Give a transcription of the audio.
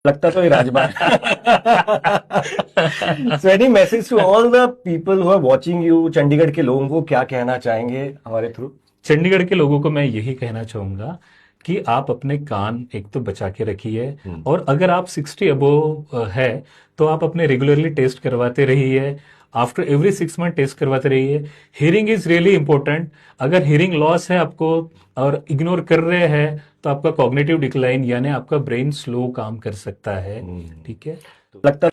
लगता तो ये rajma so any message to all the people who are watching you, Chandigarh के लोगों को क्या कहना चाहेंगे हमारे थ्रू? चंडीगढ़ के लोगों को मैं यही कहना चाहूंगा कि आप अपने कान एक तो बचा के रखिए, और अगर आप 60 अबोव है तो आप अपने रेगुलरली टेस्ट करवाते रहिए। आफ्टर एवरी 6 मंथ टेस्ट करवाते रहिए। Hearing is really important. अगर हियरिंग लॉस है आपको और इग्नोर कर रहे हैं तो आपका कॉग्निटिव डिक्लाइन यानी आपका ब्रेन स्लो काम कर सकता है। ठीक है। लगता